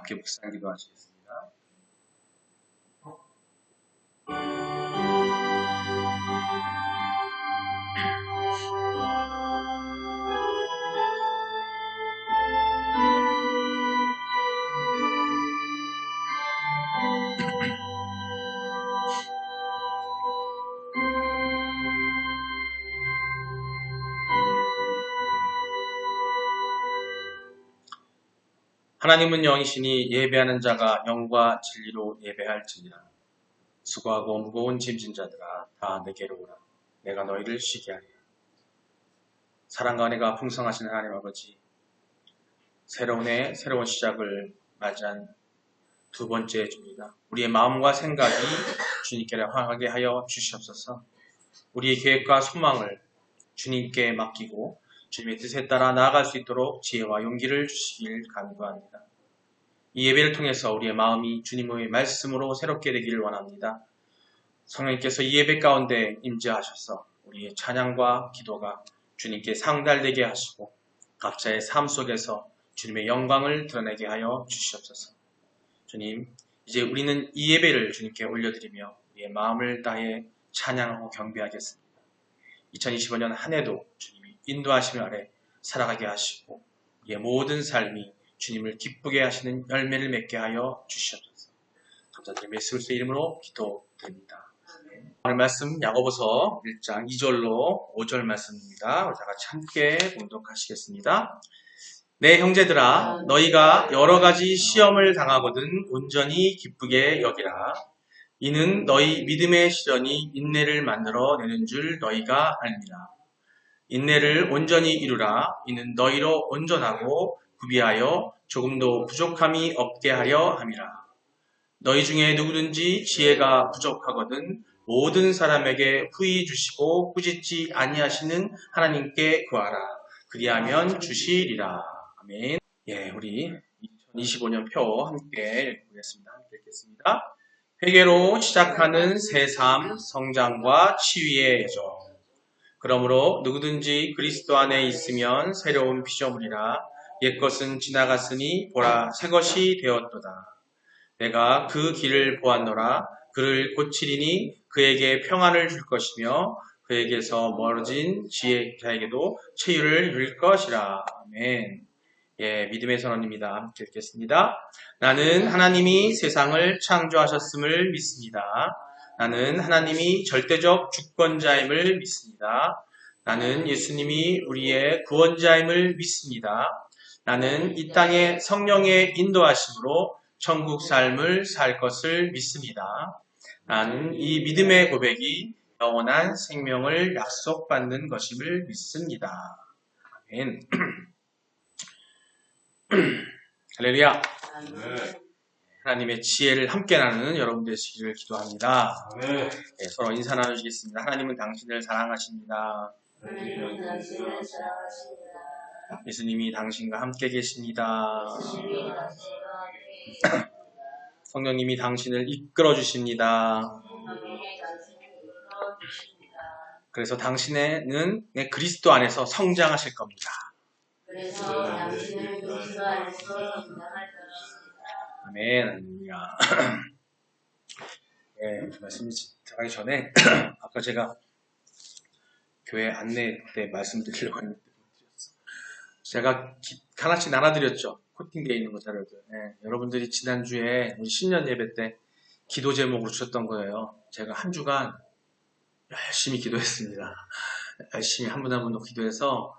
함께 묵상 기도하시겠습니다. 하나님은 영이시니 예배하는 자가 영과 진리로 예배할지니라. 수고하고 무거운 짐진 자들아 다 내게로 오라. 내가 너희를 쉬게 하리라. 사랑과 은혜가 풍성하신 하나님 아버지, 새로운 해 새로운 시작을 맞이한 두 번째 주입니다. 우리의 마음과 생각이 주님께 향하게 하여 주시옵소서. 우리의 계획과 소망을 주님께 맡기고 주님의 뜻에 따라 나아갈 수 있도록 지혜와 용기를 주시길 간구합니다. 이 예배를 통해서 우리의 마음이 주님의 말씀으로 새롭게 되기를 원합니다. 성령님께서 이 예배 가운데 임재하셔서 우리의 찬양과 기도가 주님께 상달되게 하시고 각자의 삶 속에서 주님의 영광을 드러내게 하여 주시옵소서. 주님, 이제 우리는 이 예배를 주님께 올려드리며 우리의 마음을 다해 찬양하고 경배하겠습니다. 2025년 한 해도 주님이 인도하심 아래 살아가게 하시고 우리의 모든 삶이 주님을 기쁘게 하시는 열매를 맺게 하여 주시옵소서. 감사드리며 예수 그리스도의 이름으로 기도드립니다. 오늘 말씀 야고보서 1장 2절로 5절 말씀입니다. 우리 다 같이 함께 봉독하시겠습니다. 내 형제들아, 너희가 여러 가지 시험을 당하거든 온전히 기쁘게 여기라. 이는 너희 믿음의 시련이 인내를 만들어 내는 줄 너희가 알미라. 인내를 온전히 이루라. 이는 너희로 온전하고 구비하여 조금도 부족함이 없게 하려 함이라. 너희 중에 누구든지 지혜가 부족하거든 모든 사람에게 후히 주시고 꾸짖지 아니하시는 하나님께 구하라. 그리하면 주시리라. 아멘. 예, 우리 2025년 표 함께 읽겠습니다. 함께 읽겠습니다. 회개로 시작하는 새삼 성장과 치유의 여정. 그러므로 누구든지 그리스도 안에 있으면 새로운 피조물이라. 옛것은 지나갔으니 보라 새것이 되었도다. 내가 그 길을 보았노라. 그를 고치리니 그에게 평안을 줄 것이며 그에게서 멀어진 지혜자에게도 치유를 줄 것이라. 아멘. 예, 믿음의 선언입니다. 함께 읽겠습니다. 나는 하나님이 세상을 창조하셨음을 믿습니다. 나는 하나님이 절대적 주권자임을 믿습니다. 나는 예수님이 우리의 구원자임을 믿습니다. 나는 이 땅에 성령의 인도하심으로 천국 삶을 살 것을 믿습니다. 나는 이 믿음의 고백이 영원한 생명을 약속받는 것임을 믿습니다. 아멘. 할렐루야. 하나님의 지혜를 함께 나누는 여러분 되시기를 기도합니다. 네, 서로 인사 나누시겠습니다. 하나님은 당신을 사랑하십니다. 예수님이 당신과 함께 계십니다. 성령님이 당신을 이끌어 주십니다. 그래서 당신은 그리스도 안에서 성장하실 겁니다. 아멘. 할렐루야. 네, 말씀 들어가기 전에 아까 제가 교회 안내 때 말씀드리려고 했는데 제가 하나씩 나눠드렸죠. 코팅되어 있는 거 자료들. 네, 여러분들이 지난주에 우리 신년 예배 때 기도 제목으로 주셨던 거예요. 제가 한 주간 열심히 기도했습니다. 열심히 한 분 한 분도 기도해서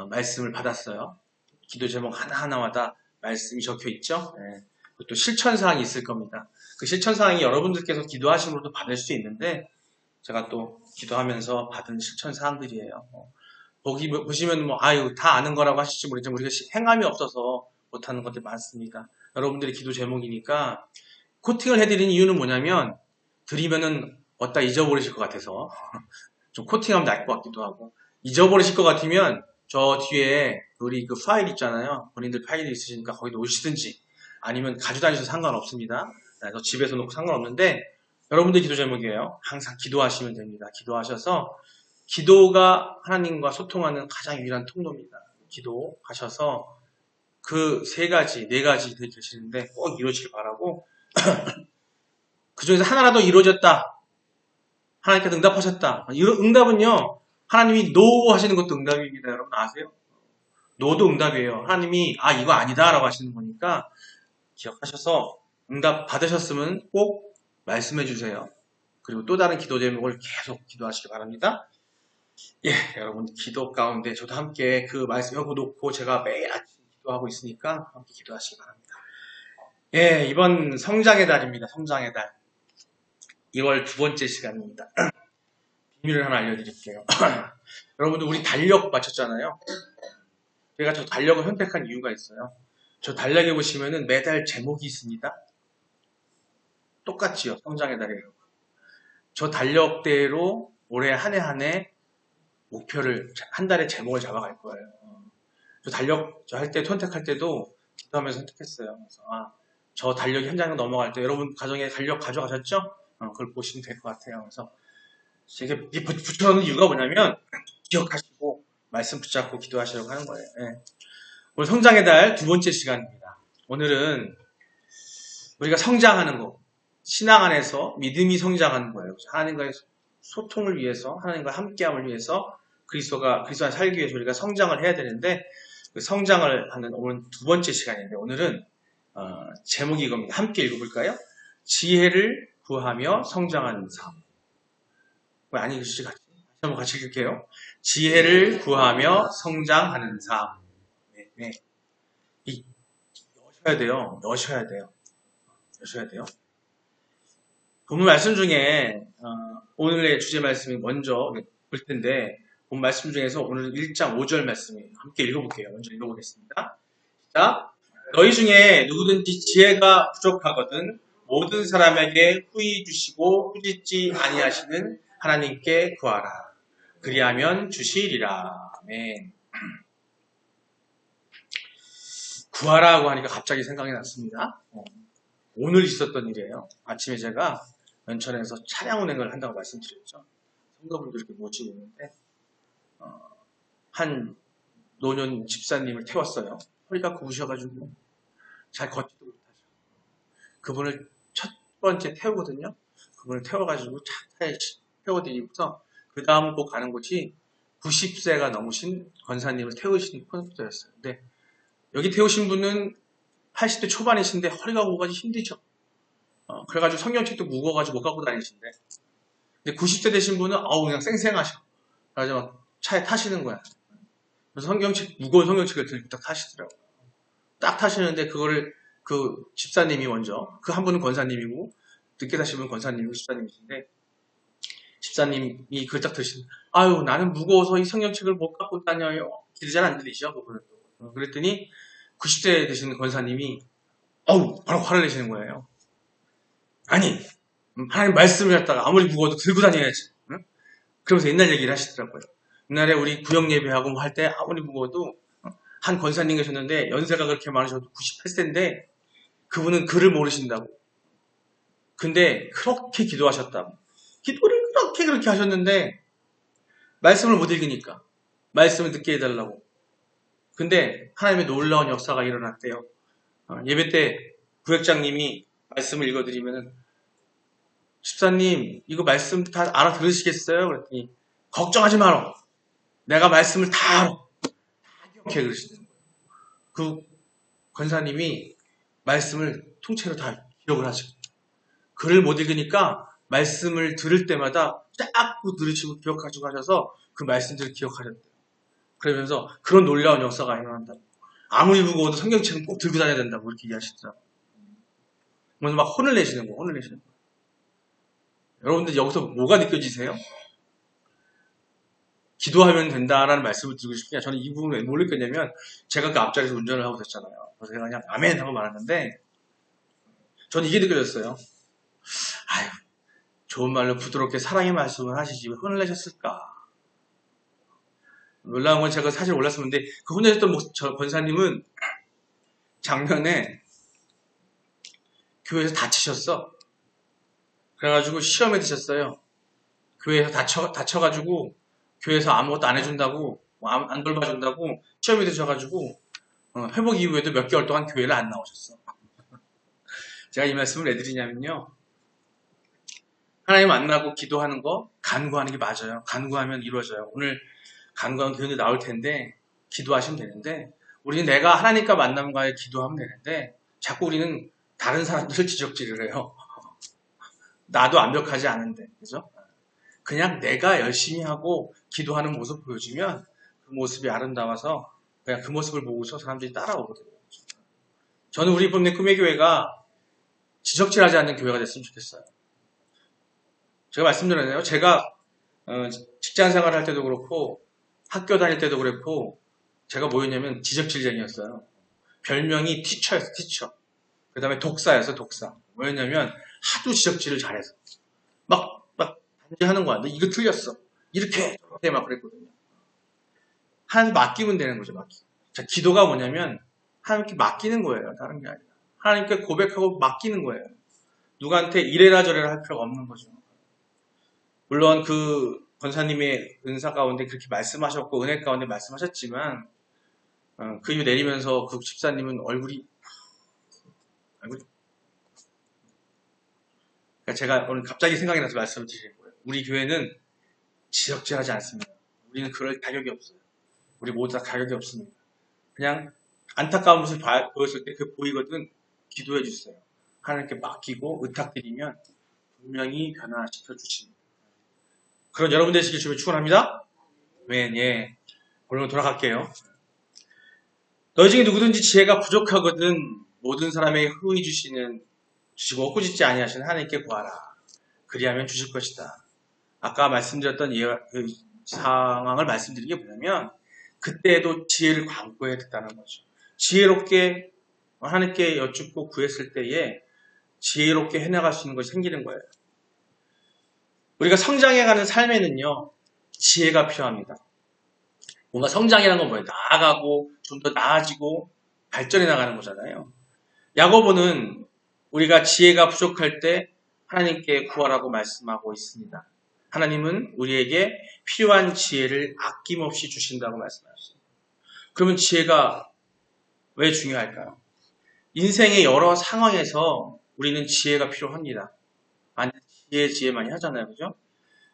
말씀을 받았어요. 기도 제목 하나하나마다 말씀이 적혀 있죠. 네, 또 실천사항이 있을 겁니다. 그 실천사항이 여러분들께서 기도하심으로도 받을 수 있는데 제가 또 기도하면서 받은 실천사항들이에요. 보시면 다 아는 거라고 하실지 모르겠지만 우리가 행함이 없어서 못하는 것들이 많습니다. 여러분들의 기도 제목이니까 코팅을 해드리는 이유는 뭐냐면 드리면은 어디다 잊어버리실 것 같아서 좀 코팅하면 나을 것 같기도 하고 잊어버리실 것 같으면 저 뒤에 우리 그 파일 있잖아요. 본인들 파일이 있으시니까 거기 놓으시든지 아니면 가져다니셔도 상관없습니다. 그래서 집에서 놓고 상관없는데 여러분들 기도 제목이에요. 항상 기도하시면 됩니다. 기도하셔서 기도가 하나님과 소통하는 가장 유일한 통로입니다. 기도하셔서 그 세 가지, 네 가지 계시는데 꼭 이루어지길 바라고 그 중에서 하나라도 이루어졌다. 하나님께서 응답하셨다. 이런 응답은요. 하나님이 노 하시는 것도 응답입니다. 여러분 아세요? 노도 응답이에요. 하나님이 이거 아니다 라고 하시는 거니까 기억하셔서 응답 받으셨으면 꼭 말씀해 주세요. 그리고 또 다른 기도 제목을 계속 기도하시기 바랍니다. 예, 여러분 기도 가운데 저도 함께 그 말씀 펴놓고 제가 매일 아침 기도하고 있으니까 함께 기도하시기 바랍니다. 예, 이번 성장의 달입니다. 성장의 달. 2월 두 번째 시간입니다. 비밀을 하나 알려드릴게요. 여러분들 우리 달력 마쳤잖아요. 제가 저 달력을 선택한 이유가 있어요. 저 달력에 보시면은 매달 제목이 있습니다. 똑같지요. 성장의 달이에요. 저 달력대로 올해 한 해 목표를 한 달에 제목을 잡아갈 거예요. 저 달력 할 때 선택할 때도 기도하면서 선택했어요. 그래서 저 달력이 한 장 넘어갈 때 여러분 가정에 달력 가져가셨죠? 그걸 보시면 될 것 같아요. 그래서 제가 붙여놓은 이유가 뭐냐면 기억하시고 말씀 붙잡고 기도하시려고 하는 거예요. 예. 오늘 성장의 달 두 번째 시간입니다. 오늘은 우리가 성장하는 거, 신앙 안에서 믿음이 성장하는 거예요. 하나님과의 소통을 위해서, 하나님과 함께함을 위해서 그리스도와 살기 위해서 우리가 성장을 해야 되는데 그 성장을 하는 오늘 두 번째 시간인데 오늘은 제목이 이겁니다. 함께 읽어볼까요? 지혜를 구하며 성장하는 삶. 왜 안 읽으시죠? 한번 같이 읽을게요. 지혜를 구하며 성장하는 삶. 네. 여셔야 돼요. 본문 말씀 중에 오늘의 주제 말씀이 먼저 볼 텐데 본 말씀 중에서 오늘 1장 5절 말씀이 함께 읽어볼게요. 먼저 읽어보겠습니다. 자, 너희 중에 누구든지 지혜가 부족하거든 모든 사람에게 후히 주시고 후짓지 아니하시는 하나님께 구하라. 그리하면 주시리라. 아멘. 구하라고 하니까 갑자기 생각이 났습니다. 오늘 있었던 일이에요. 아침에 제가 연천에서 차량 운행을 한다고 말씀드렸죠. 성도분들 이렇게 모시고 있는데 한 노년 집사님을 태웠어요. 허리가 굽으셔가지고 잘 걷지도 못하죠. 그분을 첫 번째 태우거든요. 그분을 태워가지고 차에 태워드리고서 그 다음 꼭 가는 곳이 90세가 넘으신 권사님을 태우신 콘서트였어요. 근데 여기 태우신 분은 80대 초반이신데 허리가 오가지고 힘들죠. 그래가지고 성경책도 무거워가지고 못 갖고 다니신데 근데 90세 되신 분은 그냥 쌩쌩하셔. 그래서 막 차에 타시는 거야. 그래서 무거운 성경책을 들고 딱 타시더라고요. 딱 타시는데 그거를 그 집사님이 먼저 그 한 분은 권사님이고 늦게 타신 분은 권사님이고 집사님이신데 집사님이 그걸 딱 드시는 나는 무거워서 이 성경책을 못 갖고 다녀요. 기도 잘 안 들리시죠? 그분은. 그랬더니 90세 되시는 권사님이 바로 화를 내시는 거예요. 아니 하나님 말씀을 갖다가 아무리 무거워도 들고 다녀야지. 응? 그러면서 옛날 얘기를 하시더라고요. 옛날에 우리 구역 예배하고 할 때 아무리 무거워도 한 권사님 계셨는데 연세가 그렇게 많으셔도 98세인데 그분은 글을 모르신다고. 근데 그렇게 기도하셨다고. 기도를 그렇게 하셨는데 말씀을 못 읽으니까 말씀을 듣게 해달라고. 근데 하나님의 놀라운 역사가 일어났대요. 예배 때 부역장님이 말씀을 읽어드리면은 집사님 이거 말씀 다 알아들으시겠어요? 그랬더니 걱정하지 마라. 내가 말씀을 다 알아. 이렇게 그러시는 거예요. 그 권사님이 말씀을 통째로 다 기억을 하시고 글을 못 읽으니까 말씀을 들을 때마다 자꾸 들으시고 기억하시고 하셔서 그 말씀들을 기억하셨대요. 그러면서 그런 놀라운 역사가 일어난다고. 아무리 무거워도 성경책은 꼭 들고 다녀야 된다고 이렇게 얘기하시더라고요. 먼저 막 혼을 내시는 거예요. 여러분들 여기서 뭐가 느껴지세요? 기도하면 된다라는 말씀을 드리고 싶으냐? 저는 이 부분을 왜 뭘 느꼈냐면 제가 그 앞자리에서 운전을 하고 있었잖아요. 그래서 제가 그냥 아멘 하고 말았는데 저는 이게 느껴졌어요. 좋은 말로 부드럽게 사랑의 말씀을 하시지 왜 혼을 내셨을까? 놀라운 건 제가 사실 몰랐었는데 그 혼내셨던 저 권사님은 작년에 교회에서 다치셨어. 그래가지고 시험에 드셨어요. 교회에서 다쳐가지고 교회에서 아무것도 안 해준다고 안 돌봐준다고 시험에 드셔가지고 회복 이후에도 몇 개월 동안 교회를 안 나오셨어. 제가 이 말씀을 왜 드리냐면요. 하나님 만나고 기도하는 거 간구하는 게 맞아요. 간구하면 이루어져요. 오늘 간구한 교회도 나올 텐데 기도하시면 되는데 우리는 내가 하나님과 만남과의 기도하면 되는데 자꾸 우리는 다른 사람들을 지적질을 해요. 나도 완벽하지 않은데 그죠? 그냥 내가 열심히 하고 기도하는 모습 보여주면 그 모습이 아름다워서 그냥 그 모습을 보고서 사람들이 따라오거든요. 저는 우리 봄내 꿈의 교회가 지적질하지 않는 교회가 됐으면 좋겠어요. 제가 말씀드렸네요. 제가 직장 생활할 때도 그렇고 학교 다닐 때도 그랬고 제가 뭐였냐면 지적질쟁이였어요. 별명이 티처였어. 티처. 그 다음에 독사였어. 독사. 뭐였냐면 하도 지적질을 잘해서 막 단지하는 거야. 너 이거 틀렸어. 이렇게 저렇게 막 그랬거든요. 하나님께 맡기면 되는 거죠. 맡기고. 자, 기도가 뭐냐면 하나님께 맡기는 거예요. 다른 게 아니라. 하나님께 고백하고 맡기는 거예요. 누구한테 이래라 저래라 할 필요가 없는 거죠. 물론 그 권사님의 은사 가운데 그렇게 말씀하셨고 은혜 가운데 말씀하셨지만 그 이후 내리면서 그 집사님은 얼굴이 그러니까 제가 오늘 갑자기 생각이 나서 말씀을 드리는 거예요. 우리 교회는 지적질하지 않습니다. 우리는 그럴 자격이 없어요. 우리 모두 다 자격이 없습니다. 그냥 안타까운 모습을 보였을 때 그 보이거든 기도해 주세요. 하나님께 맡기고 의탁드리면 분명히 변화시켜 주십니다. 그런 여러분 되시길 주님 축원합니다. 예. 오늘 돌아갈게요. 너희 중에 누구든지 지혜가 부족하거든 모든 사람에게 후히 주시고 꾸짖지 아니하시는 하나님께 구하라. 그리하면 주실 것이다. 아까 말씀드렸던 그 상황을 말씀드린 게 뭐냐면 그때에도 지혜를 광고해야 됐다는 거죠. 지혜롭게 하나님께 여쭙고 구했을 때에 지혜롭게 해나갈 수 있는 것이 생기는 거예요. 우리가 성장해가는 삶에는요. 지혜가 필요합니다. 뭔가 성장이라는 건 뭐예요? 나아가고 좀 더 나아지고 발전해 나가는 거잖아요. 야고보는 우리가 지혜가 부족할 때 하나님께 구하라고 말씀하고 있습니다. 하나님은 우리에게 필요한 지혜를 아낌없이 주신다고 말씀하셨어요. 그러면 지혜가 왜 중요할까요? 인생의 여러 상황에서 우리는 지혜가 필요합니다. 아니, 지혜 많이 하잖아요. 그죠?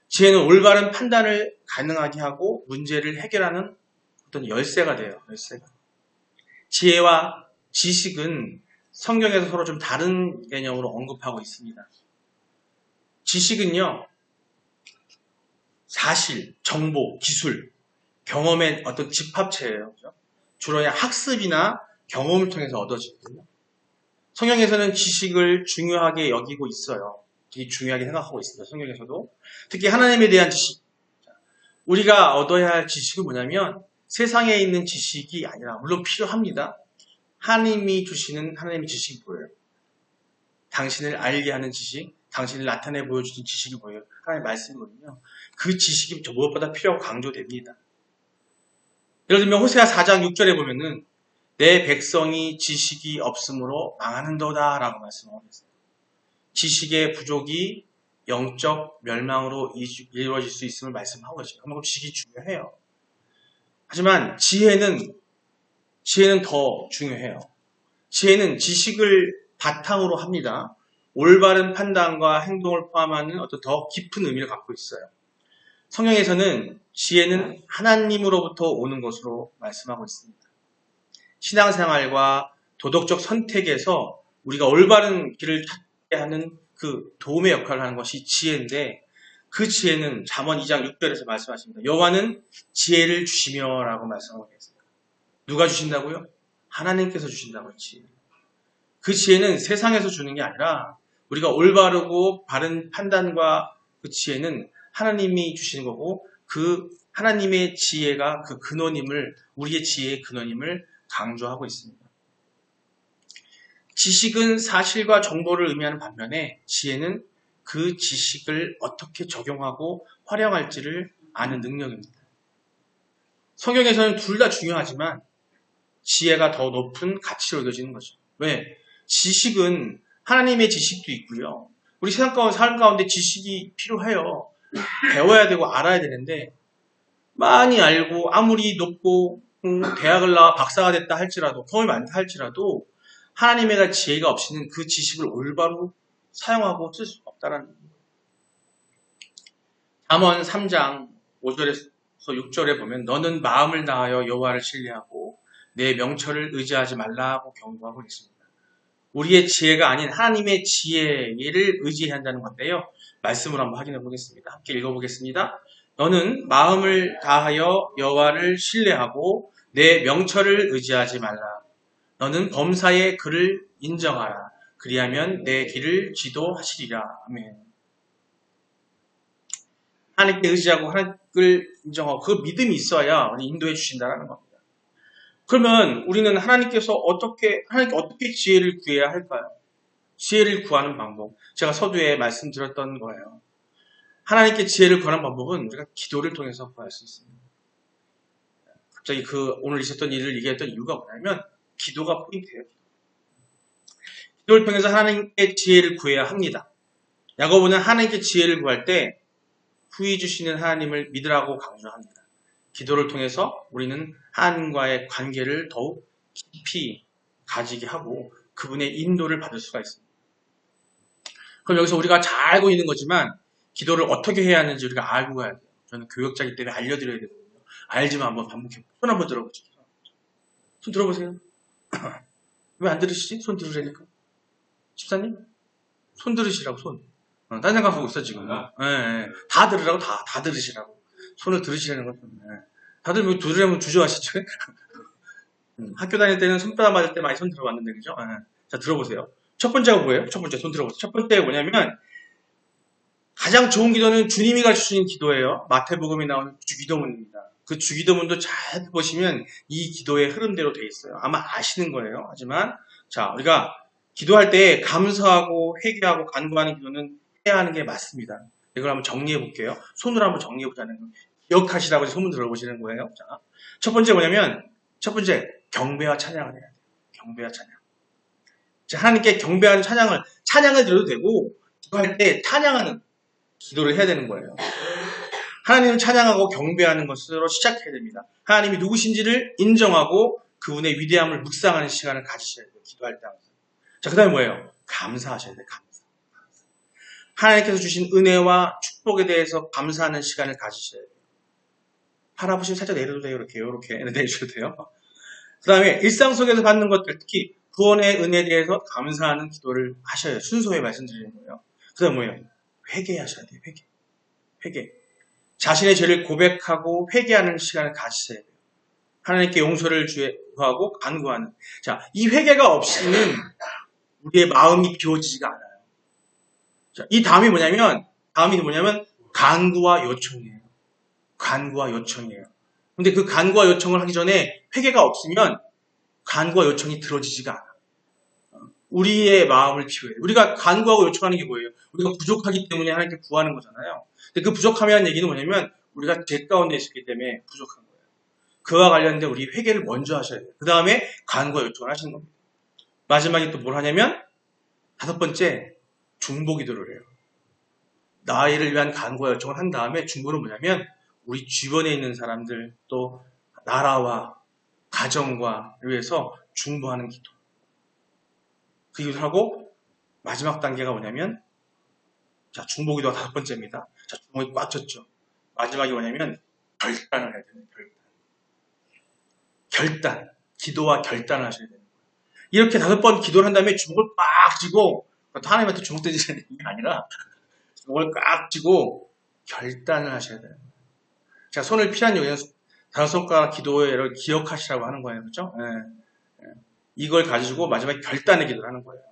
지혜는 올바른 판단을 가능하게 하고 문제를 해결하는 어떤 열쇠가 돼요. 열쇠가. 지혜와 지식은 성경에서 서로 좀 다른 개념으로 언급하고 있습니다. 지식은요, 사실, 정보, 기술, 경험의 어떤 집합체예요. 그죠? 주로 학습이나 경험을 통해서 얻어지거든요. 성경에서는 지식을 중요하게 여기고 있어요. 되게 중요하게 생각하고 있습니다. 성경에서도. 특히 하나님에 대한 지식. 우리가 얻어야 할 지식은 뭐냐면 세상에 있는 지식이 아니라 물론 필요합니다. 하나님이 주시는 하나님의 지식이 뭐예요? 당신을 알게 하는 지식, 당신을 나타내 보여주는 지식이 뭐예요? 하나님의 말씀이거든요. 그 지식이 무엇보다 필요하고 강조됩니다. 예를 들면 호세아 4장 6절에 보면은 내 백성이 지식이 없으므로 망하는도다 라고 말씀하고 있어요. 지식의 부족이 영적 멸망으로 이루어질 수 있음을 말씀하고 있어요. 그만큼 지식이 중요해요. 하지만 지혜는 더 중요해요. 지혜는 지식을 바탕으로 합니다. 올바른 판단과 행동을 포함하는 어떤 더 깊은 의미를 갖고 있어요. 성경에서는 지혜는 하나님으로부터 오는 것으로 말씀하고 있습니다. 신앙생활과 도덕적 선택에서 우리가 올바른 길을 찾게 하는 그 도움의 역할을 하는 것이 지혜인데 그 지혜는 잠언 2장 6절에서 말씀하십니다. 여호와는 지혜를 주시며 라고 말씀하고 계세요. 누가 주신다고요? 하나님께서 주신다고 했지. 그 지혜는 세상에서 주는 게 아니라 우리가 올바르고 바른 판단과 그 지혜는 하나님이 주시는 거고 그 하나님의 지혜가 그 근원임을 우리의 지혜의 근원임을 강조하고 있습니다. 지식은 사실과 정보를 의미하는 반면에 지혜는 그 지식을 어떻게 적용하고 활용할지를 아는 능력입니다. 성경에서는 둘 다 중요하지만 지혜가 더 높은 가치로 여겨지는 거죠. 왜? 지식은 하나님의 지식도 있고요. 우리 세상 가운데 삶 가운데 지식이 필요해요. 배워야 되고 알아야 되는데 많이 알고 아무리 높고 대학을 나와 박사가 됐다 할지라도, 경험이 많다 할지라도, 하나님의 지혜가 없이는 그 지식을 올바로 사용하고 쓸 수 없다라는 거예요. 잠언 3장 5절에서 6절에 보면 너는 마음을 다하여 여호와를 신뢰하고 내 명철을 의지하지 말라고 경고하고 있습니다. 우리의 지혜가 아닌 하나님의 지혜를 의지해야 한다는 건데요. 말씀을 한번 확인해 보겠습니다. 함께 읽어보겠습니다. 너는 마음을 다하여 여호와를 신뢰하고 내 명철을 의지하지 말라. 너는 범사의 그를 인정하라. 그리하면 내 길을 지도하시리라. 아멘. 하나님께 의지하고 하나님을 인정하고 그 믿음이 있어야 인도해 주신다는 겁니다. 그러면 우리는 하나님께 어떻게 지혜를 구해야 할까요? 지혜를 구하는 방법. 제가 서두에 말씀드렸던 거예요. 하나님께 지혜를 구하는 방법은 우리가 기도를 통해서 구할 수 있습니다. 갑자기 오늘 있었던 일을 얘기했던 이유가 뭐냐면 기도가 포인트예요. 기도를 통해서 하나님께 지혜를 구해야 합니다. 야고보는 하나님께 지혜를 구할 때 후히 주시는 하나님을 믿으라고 강조합니다. 기도를 통해서 우리는 하나님과의 관계를 더욱 깊이 가지게 하고 그분의 인도를 받을 수가 있습니다. 그럼 여기서 우리가 잘 알고 있는 거지만 기도를 어떻게 해야 하는지 우리가 알고 가야 돼요. 저는 교역자이기 때문에 알려드려야 되거든요. 알지만 한번 반복해보세요. 손 한번 들어보세요. 손 들어보세요. 왜 안 들으시지? 손 들으라니까. 집사님? 손 들으시라고, 손. 딴 생각하고 있어, 지금. 네. 다 들으라고, 다 들으시라고. 손을 들으시라는 거죠. 네. 다들 뭐 들으려면 주저하시죠? 학교 다닐 때는 손바닥 맞을 때 많이 손 들어봤는데, 그죠? 네. 자, 들어보세요. 첫 번째가 뭐예요? 첫 번째, 손 들어보세요. 첫 번째가 뭐냐면, 가장 좋은 기도는 주님이 가르쳐주신 기도예요. 마태복음에 나오는 주기도문입니다. 그 주기도문도 잘 보시면 이 기도의 흐름대로 돼 있어요. 아마 아시는 거예요. 하지만, 자, 우리가 기도할 때 감사하고 회개하고 간구하는 기도는 해야 하는 게 맞습니다. 이걸 한번 정리해 볼게요. 손으로 한번 정리해 보자는 거. 기억하시라고 소문 들어보시는 거예요. 자, 첫 번째 뭐냐면, 첫 번째, 경배와 찬양을 해야 돼요. 경배와 찬양. 자, 하나님께 경배하는 찬양을 드려도 되고, 기도할 때 찬양하는 기도를 해야 되는 거예요. 하나님을 찬양하고 경배하는 것으로 시작해야 됩니다. 하나님이 누구신지를 인정하고 그분의 위대함을 묵상하는 시간을 가지셔야 돼요. 기도할 때. 자, 그 다음에 뭐예요? 감사하셔야 돼요. 감사. 하나님께서 주신 은혜와 축복에 대해서 감사하는 시간을 가지셔야 돼요. 팔 아프시면 살짝 내려도 돼요. 이렇게 내주셔도 돼요. 그 다음에 일상 속에서 받는 것들, 특히 구원의 은혜에 대해서 감사하는 기도를 하셔야 돼요. 순서에 말씀드리는 거예요. 그 다음에 뭐예요? 회개하셔야 돼요. 회개. 자신의 죄를 고백하고 회개하는 시간을 가지셔야 돼요. 하나님께 용서를 구하고 간구하는. 자, 이 회개가 없이는 우리의 마음이 비워지지가 않아요. 자, 이 다음이 뭐냐면 간구와 요청이에요. 간구와 요청이에요. 근데 그 간구와 요청을 하기 전에 회개가 없으면 간구와 요청이 들어지지가 않아. 우리의 마음을 비워야 돼요. 우리가 간구하고 요청하는 게 뭐예요? 우리가 부족하기 때문에 하나님께 구하는 거잖아요. 근데 그 부족함이라는 얘기는 뭐냐면 우리가 죄 가운데 있기 때문에 부족한 거예요. 그와 관련된 우리 회개를 먼저 하셔야 돼요. 그 다음에 간구와 요청을 하시는 겁니다. 마지막에 또 뭘 하냐면 다섯 번째 중보 기도를 해요. 나를 위한 간구와 요청을 한 다음에 중보는 뭐냐면 우리 주변에 있는 사람들 또 나라와 가정과 위해서 중보하는 기도. 그 기도를 하고 마지막 단계가 뭐냐면 자, 중보 기도가 다섯 번째입니다. 자, 주먹이 꽉 쳤죠. 마지막이 뭐냐면 결단을 해야 돼요. 결단. 기도와 결단을 하셔야 돼요. 이렇게 다섯 번 기도를 한 다음에 주먹을 꽉 쥐고 또 하나님한테 주먹 던지는 게 아니라 주먹을 꽉 쥐고 결단을 하셔야 돼요. 자, 손을 피한 여기는 다섯 손가락 기도를 기억하시라고 하는 거예요. 그렇죠? 네. 이걸 가지고 마지막에 결단의 기도를 하는 거예요.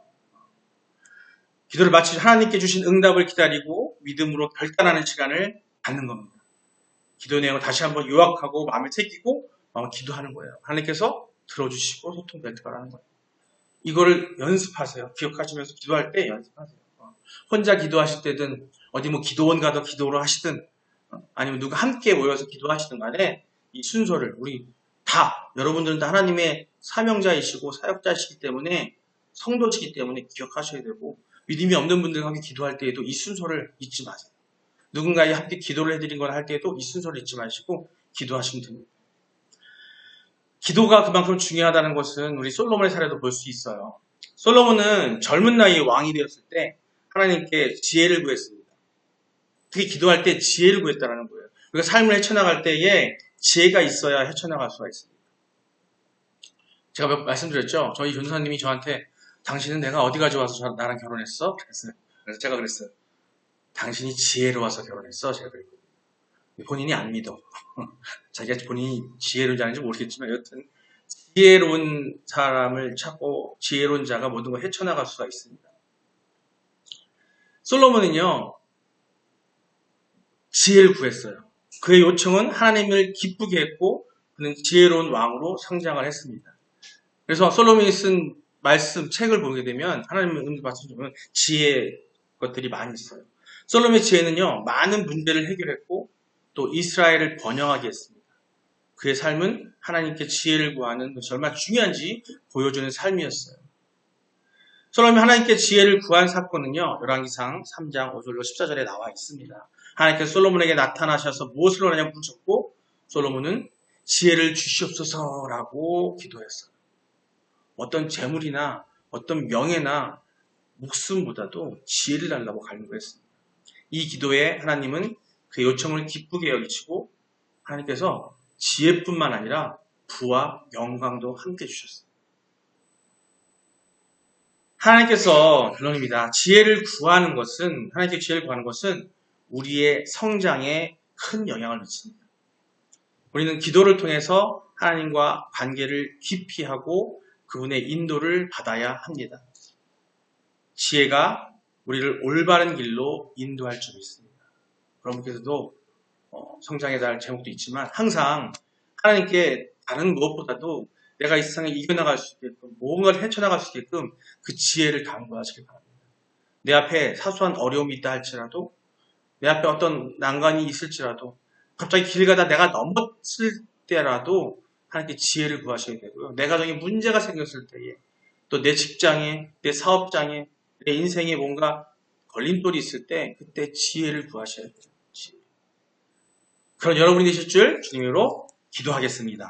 기도를 마치 하나님께 주신 응답을 기다리고 믿음으로 결단하는 시간을 갖는 겁니다. 기도 내용을 다시 한번 요약하고 마음에 새기고 기도하는 거예요. 하나님께서 들어주시고 소통될 때 하는 거예요. 이거를 연습하세요. 기억하시면서 기도할 때 연습하세요. 혼자 기도하실 때든 어디 뭐 기도원 가서 기도를 하시든 아니면 누가 함께 모여서 기도하시든 간에 이 순서를 우리 다 여러분들은 다 하나님의 사명자이시고 사역자이시기 때문에 성도시기 때문에 기억하셔야 되고 믿음이 없는 분들과 함께 기도할 때에도 이 순서를 잊지 마세요. 누군가에 함께 기도를 해드린 거나 할 때에도 이 순서를 잊지 마시고 기도하시면 됩니다. 기도가 그만큼 중요하다는 것은 우리 솔로몬의 사례도 볼 수 있어요. 솔로몬은 젊은 나이에 왕이 되었을 때 하나님께 지혜를 구했습니다. 특히 기도할 때 지혜를 구했다는 거예요. 우리가 삶을 헤쳐나갈 때에 지혜가 있어야 헤쳐나갈 수가 있습니다. 제가 말씀드렸죠. 저희 전도사님이 저한테 당신은 내가 어디가 좋아서 나랑 결혼했어? 그래서 제가 그랬어요. 당신이 지혜로워서 결혼했어? 제가 그랬거든요. 본인이 안 믿어. 자기가 본인이 지혜로운지 아닌지 모르겠지만 여튼 지혜로운 사람을 찾고 지혜로운 자가 모든 걸 헤쳐나갈 수가 있습니다. 솔로몬은요. 지혜를 구했어요. 그의 요청은 하나님을 기쁘게 했고 그는 지혜로운 왕으로 성장을 했습니다. 그래서 솔로몬이 쓴 말씀, 책을 보게 되면 하나님의 은혜 받은 점은 지혜 것들이 많이 있어요. 솔로몬의 지혜는요. 많은 문제를 해결했고 또 이스라엘을 번영하게 했습니다. 그의 삶은 하나님께 지혜를 구하는 것이 얼마나 중요한지 보여주는 삶이었어요. 솔로몬이 하나님께 지혜를 구한 사건은요. 열왕기상 3장 5절로 14절에 나와 있습니다. 하나님께서 솔로몬에게 나타나셔서 무엇을 원하냐고 물으셨고 솔로몬은 지혜를 주시옵소서라고 기도했어요. 어떤 재물이나 어떤 명예나 목숨보다도 지혜를 달라고 간구했습니다. 이 기도에 하나님은 그 요청을 기쁘게 여기시고 하나님께서 지혜뿐만 아니라 부와 영광도 함께 주셨습니다. 하나님께서 결론입니다. 하나님께 지혜를 구하는 것은 우리의 성장에 큰 영향을 미칩니다. 우리는 기도를 통해서 하나님과 관계를 깊이 하고 그분의 인도를 받아야 합니다. 지혜가 우리를 올바른 길로 인도할 줄 믿습니다. 여러분께서도 성장의 달 제목도 있지만 항상 하나님께 다른 무엇보다도 내가 이 세상에 이겨나갈 수 있게끔 무언가를 헤쳐나갈 수 있게끔 그 지혜를 강구하시길 바랍니다. 내 앞에 사소한 어려움이 있다 할지라도 내 앞에 어떤 난관이 있을지라도 갑자기 길 가다 내가 넘어질 때라도 하나님께 지혜를 구하셔야 되고요. 내 가정에 문제가 생겼을 때에 또 내 직장에 내 사업장에 내 인생에 뭔가 걸림돌이 있을 때 그때 지혜를 구하셔야 돼요. 그런 여러분이 되실 줄 주님으로 기도하겠습니다.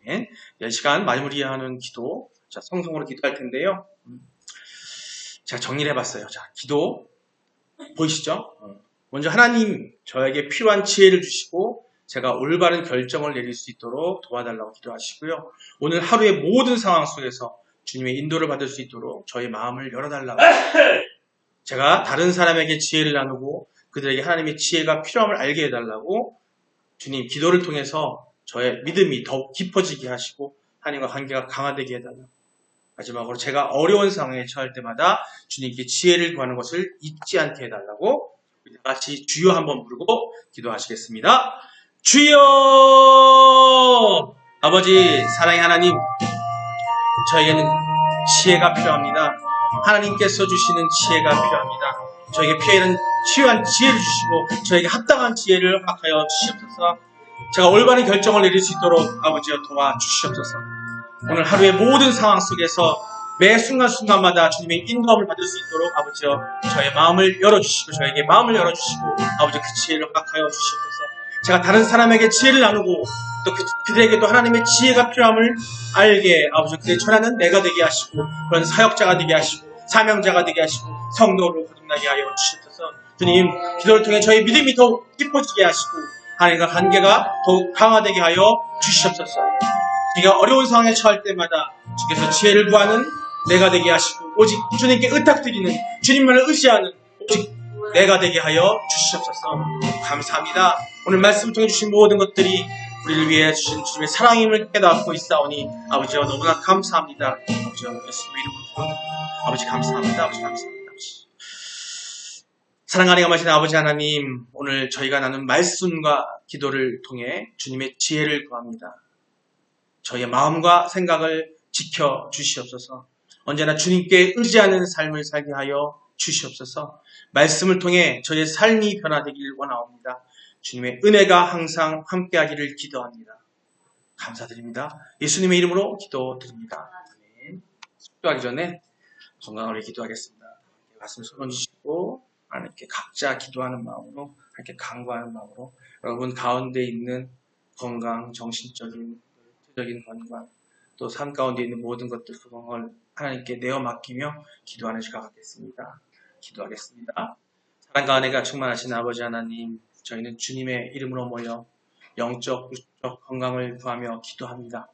네. 이 시간 마무리하는 기도, 자, 성성으로 기도할 텐데요. 제가 정리를 해봤어요. 자, 기도 보이시죠? 먼저 하나님 저에게 필요한 지혜를 주시고 제가 올바른 결정을 내릴 수 있도록 도와달라고 기도하시고요. 오늘 하루의 모든 상황 속에서 주님의 인도를 받을 수 있도록 저의 마음을 열어달라고 제가 다른 사람에게 지혜를 나누고 그들에게 하나님의 지혜가 필요함을 알게 해달라고 주님 기도를 통해서 저의 믿음이 더욱 깊어지게 하시고 하나님과 관계가 강화되게 해달라고 마지막으로 제가 어려운 상황에 처할 때마다 주님께 지혜를 구하는 것을 잊지 않게 해달라고 우리 같이 주여 한번 부르고 기도하시겠습니다. 주여! 아버지 사랑의 하나님, 저에게는 지혜가 필요합니다. 하나님께서 주시는 지혜가 필요합니다. 저에게 필요한 지혜를 주시고 저에게 합당한 지혜를 허락하여 주시옵소서. 제가 올바른 결정을 내릴 수 있도록 아버지여 도와주시옵소서. 오늘 하루의 모든 상황 속에서 매 순간순간마다 주님의 인도함을 받을 수 있도록 아버지여 저의 마음을 열어주시고 저에게 마음을 열어주시고 아버지 그 지혜를 허락하여 주시옵소서. 제가 다른 사람에게 지혜를 나누고 또 그들에게도 하나님의 지혜가 필요함을 알게 아버지 그들의 전하는 내가 되게 하시고 그런 사역자가 되게 하시고 사명자가 되게 하시고 성도로 거듭나게 하여 주시옵소서. 주님 기도를 통해 저의 믿음이 더욱 깊어지게 하시고 하나님과 관계가 더욱 강화되게 하여 주시옵소서. 제가 어려운 상황에 처할 때마다 주께서 지혜를 구하는 내가 되게 하시고 오직 주님께 의탁드리는 주님만을 의지하는 오직 내가 되게 하여 주시옵소서. 감사합니다. 오늘 말씀을 통해 주신 모든 것들이 우리를 위해 주신 주님의 사랑임을 깨닫고 있사오니 아버지와 너무나 감사합니다. 아버지와 예수님의 이름으로 아버지 감사합니다. 아버지 감사합니다. 사랑하는 감하신 아버지 하나님, 오늘 저희가 나눈 말씀과 기도를 통해 주님의 지혜를 구합니다. 저희의 마음과 생각을 지켜 주시옵소서. 언제나 주님께 의지하는 삶을 살게 하여 주시옵소서. 말씀을 통해 저희의 삶이 변화되길 원하옵니다. 주님의 은혜가 항상 함께하기를 기도합니다. 감사드립니다. 예수님의 이름으로 기도드립니다. 아멘. 기도하기 전에 건강을 위해 기도하겠습니다. 말씀 손 얹으시고 하나님께 각자 기도하는 마음으로 하나님께 간구하는 마음으로 여러분 가운데 있는 건강, 정신적인 적인 건강, 또 삶 가운데 있는 모든 것들 그걸 하나님께 내어 맡기며 기도하는 시간 갖겠습니다. 기도하겠습니다. 사랑과 은혜가 충만하신 아버지 하나님, 저희는 주님의 이름으로 모여 영적, 육적 건강을 구하며 기도합니다.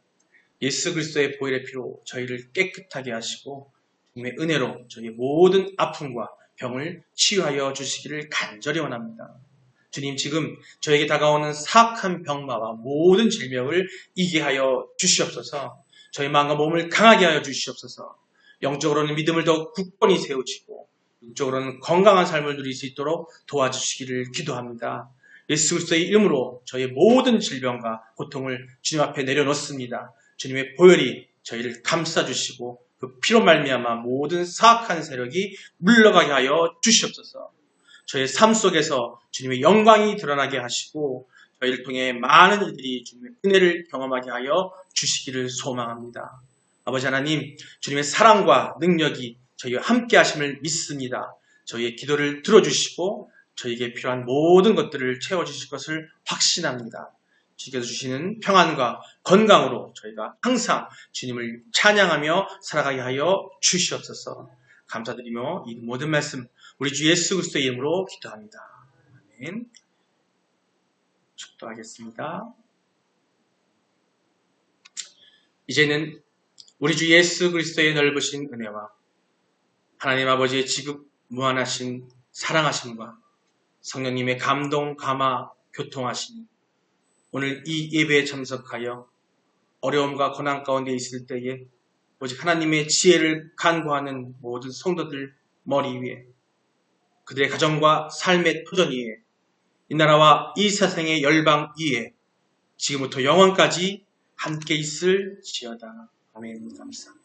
예수 그리스도의 보혈의 피로 저희를 깨끗하게 하시고 주님의 은혜로 저희의 모든 아픔과 병을 치유하여 주시기를 간절히 원합니다. 주님, 지금 저에게 다가오는 사악한 병마와 모든 질병을 이기게 하여 주시옵소서. 저희 마음과 몸을 강하게 하여 주시옵소서. 영적으로는 믿음을 더 굳건히 세우시고 육적으로는 건강한 삶을 누릴 수 있도록 도와주시기를 기도합니다. 예수 그리스도의 이름으로 저희의 모든 질병과 고통을 주님 앞에 내려놓습니다. 주님의 보혈이 저희를 감싸주시고 그 피로 말미암아 모든 사악한 세력이 물러가게 하여 주시옵소서. 저희의 삶 속에서 주님의 영광이 드러나게 하시고 저희를 통해 많은 이들이 주님의 은혜를 경험하게 하여 주시기를 소망합니다. 아버지 하나님, 주님의 사랑과 능력이 저희와 함께 하심을 믿습니다. 저희의 기도를 들어주시고 저희에게 필요한 모든 것들을 채워주실 것을 확신합니다. 지켜주시는 평안과 건강으로 저희가 항상 주님을 찬양하며 살아가게 하여 주시옵소서. 감사드리며 이 모든 말씀 우리 주 예수 그리스도의 이름으로 기도합니다. 아멘. 축도하겠습니다. 이제는 우리 주 예수 그리스도의 넓으신 은혜와 하나님 아버지의 지극 무한하신 사랑하심과 성령님의 감동, 감화, 교통하심이 오늘 이 예배에 참석하여 어려움과 고난 가운데 있을 때에 오직 하나님의 지혜를 간구하는 모든 성도들 머리 위에 그들의 가정과 삶의 터전 위에 이 나라와 이 세상의 열방 위에 지금부터 영원까지 함께 있을지어다. 아멘. 감사합니다.